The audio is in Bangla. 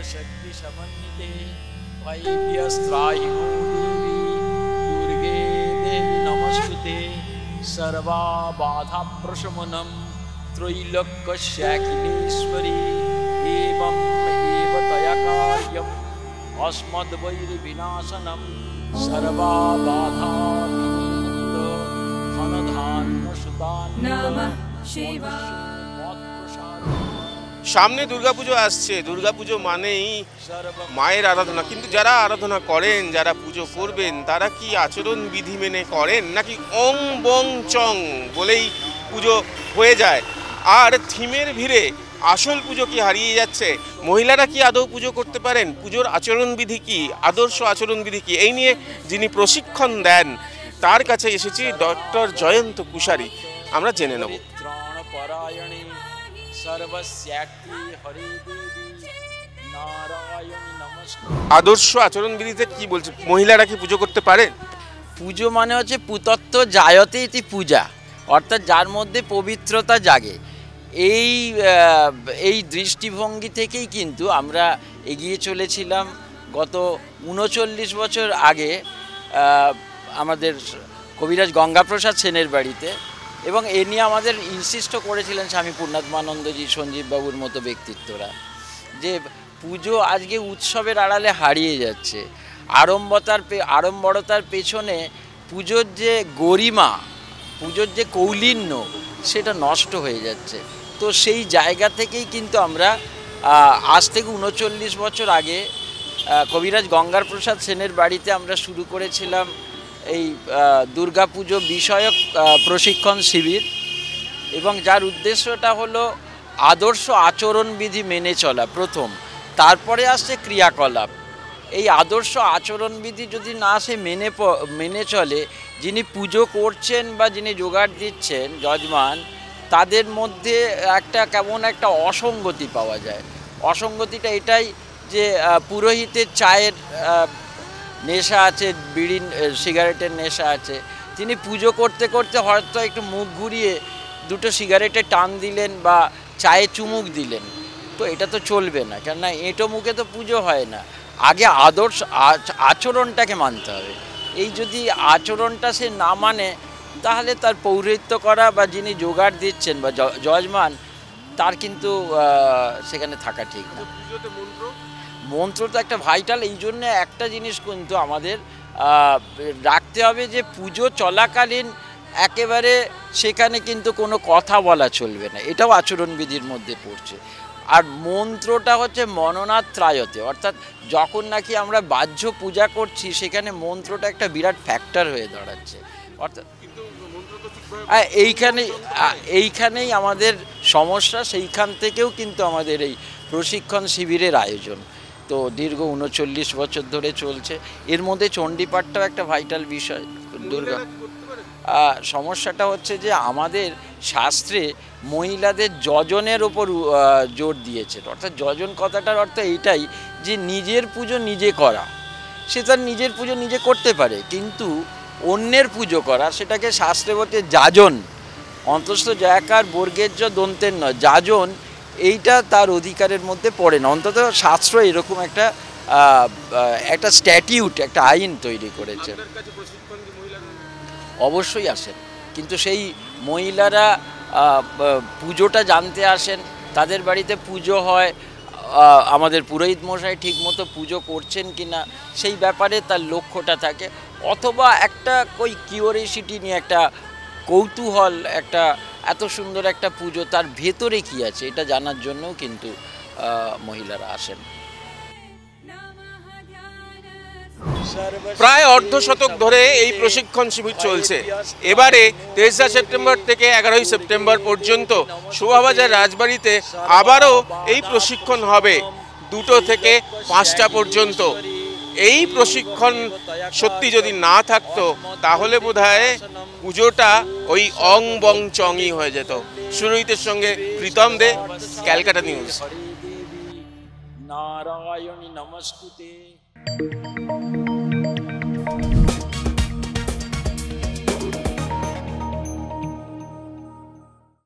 सर्वशक्ति समन्विते वैद्यस्त्राहिणो देवी दुर्गे देवी नमस्तुते सर्वबाधाप्रशमनं त्रैलोक्यशाकिनीश्वरी एवं एव तया कार्यम् अस्मद्वैरिविनाशनं सर्वबाधाविमुक्त धनधान्यसुतान् नमः शिवाय। সামনে দুর্গাপুজো আসছে। দুর্গাপুজো মানেই মায়ের আরাধনা, কিন্তু যারা আরাধনা করেন, যারা পুজো করবেন, তারা কি আচরণ বিধি মেনে করেন, নাকি অং বং চং বলেই পুজো হয়ে যায়? আর থিমের ভিড়ে আসল পুজো কি হারিয়ে যাচ্ছে? মহিলারা কি আদৌ পুজো করতে পারেন? পুজোর আচরণবিধি কি, আদর্শ আচরণবিধি কি, এই নিয়ে যিনি প্রশিক্ষণ দেন তার কাছে এসেছি, ডক্টর জয়ন্ত কুশারি। আমরা জেনে নেব। আদর্শ আচরণবিধিতে কি বলছে? মহিলারা কি পুজো করতে পারে? পুজো মানে হচ্ছে পুতত্ব জায়তে ইতি পূজা, অর্থাৎ যার মধ্যে পবিত্রতা জাগে। এই দৃষ্টিভঙ্গি থেকেই কিন্তু আমরা এগিয়ে চলেছিলাম গত ৩৯ বছর আগে আমাদের কবিরাজ গঙ্গাপ্রসাদ সেনের বাড়িতে, এবং এ নিয়ে আমাদের ইনসিস্টও করেছিলেন স্বামী পূর্ণাত্মানন্দজি, সঞ্জীববাবুর মতো ব্যক্তিত্বরা, যে পুজো আজকে উৎসবের আড়ালে হারিয়ে যাচ্ছে। আড়ম্বরতার পেছনে পুজোর যে গরিমা, পুজোর যে কৌলিন্য, সেটা নষ্ট হয়ে যাচ্ছে। তো সেই জায়গা থেকেই কিন্তু আমরা আজ থেকে ৩৯ বছর আগে কবিরাজ গঙ্গার প্রসাদ সেনের বাড়িতে আমরা শুরু করেছিলাম এই দুর্গাপুজো বিষয়ক প্রশিক্ষণ শিবির, এবং যার উদ্দেশ্যটা হলো আদর্শ আচরণবিধি মেনে চলা প্রথম, তারপরে আসছে ক্রিয়াকলাপ। এই আদর্শ আচরণবিধি যদি না সে মেনে চলে, যিনি পুজো করছেন বা যিনি জোগাড় দিচ্ছেন যজমান, তাদের মধ্যে কেমন একটা অসঙ্গতি পাওয়া যায়। অসঙ্গতিটা এটাই যে পুরোহিতের চায়ের নেশা আছে, বিড়ি সিগারেটের নেশা আছে, তিনি পুজো করতে করতে হয়তো একটু মুখ ঘুরিয়ে দুটো সিগারেটে টান দিলেন বা চায়ে চুমুক দিলেন, তো এটা তো চলবে না, কেননা এঁটো মুখে তো পুজো হয় না। আগে আদর্শ আচরণটাকে মানতে হবে। এই যদি আচরণটা সে না মানে, তাহলে তার পৌরোহিত্য করা বা যিনি জোগাড় দিচ্ছেন বা যজমান, তার কিন্তু সেখানে থাকা ঠিক না। মন্ত্র তো একটা ভাইটাল। এই জন্যে একটা জিনিস কিন্তু আমাদের রাখতে হবে, যে পুজো চলাকালীন একেবারে সেখানে কিন্তু কোনো কথা বলা চলবে না, এটাও আচরণবিধির মধ্যে পড়ছে। আর মন্ত্রটা হচ্ছে মননাত্রায়তে, অর্থাৎ যখন নাকি আমরা বাহ্য পূজা করছি, সেখানে মন্ত্রটা একটা বিরাট ফ্যাক্টর হয়ে দাঁড়াচ্ছে। অর্থাৎ এইখানেই আমাদের সমস্যা। সেইখান থেকেও কিন্তু আমাদের এই প্রশিক্ষণ শিবিরের আয়োজন তো দীর্ঘ ৩৯ বছর ধরে চলছে। এর মধ্যে চণ্ডীপাঠটাও একটা ভাইটাল বিষয়। দুর্গা সমস্যাটা হচ্ছে যে আমাদের শাস্ত্রে মহিলাদের যজনের ওপর জোর দিয়েছে, অর্থাৎ যজন কথাটার অর্থ এইটাই যে নিজের পুজো নিজে করা। সে তার নিজের পুজো নিজে করতে পারে, কিন্তু অন্যের পুজো করা, সেটাকে শাস্ত্রে বলতে যাজন, অন্তস্থ জয়াকার বর্গের দন্তের নয়, যাজন, এইটা তার অধিকারের মধ্যে পড়ে না। অন্তত শাস্ত্র এরকম একটা স্ট্যাটিউট, একটা আইন তৈরি করেছে। অবশ্যই আসেন, কিন্তু সেই মহিলারা পুজোটা জানতে আসেন, তাদের বাড়িতে পুজো হয়, আমাদের পুরোহিত মশাই ঠিক মতো পুজো করছেন কিনা সেই ব্যাপারে তার লক্ষ্যটা থাকে, অথবা একটা কিউরিওসিটি নিয়ে, একটা কৌতূহল, এত সুন্দর একটা পুজো, তার ভেতরে কি আছে এটা জানার জন্যও কিন্তু মহিলারা আসেন। প্রায় অর্ধশতক ধরে এই প্রশিক্ষণ শিবির চলছে। এবারে তেসরা সেপ্টেম্বর থেকে 11ই সেপ্টেম্বর পর্যন্ত শোভাবাজার রাজবাড়িতে আবারও এই প্রশিক্ষণ হবে 2টো থেকে 5টা পর্যন্ত। এই প্রশিক্ষণ সত্যি যদি না থাকতো, তাহলে বোধহয় পুজোটা ওই অং বং চংই হয়ে যেত। সুরহিতের সঙ্গে প্রীতম দে, ক্যালকাটা নিউজ। নারায়ণী নমস্তুতে।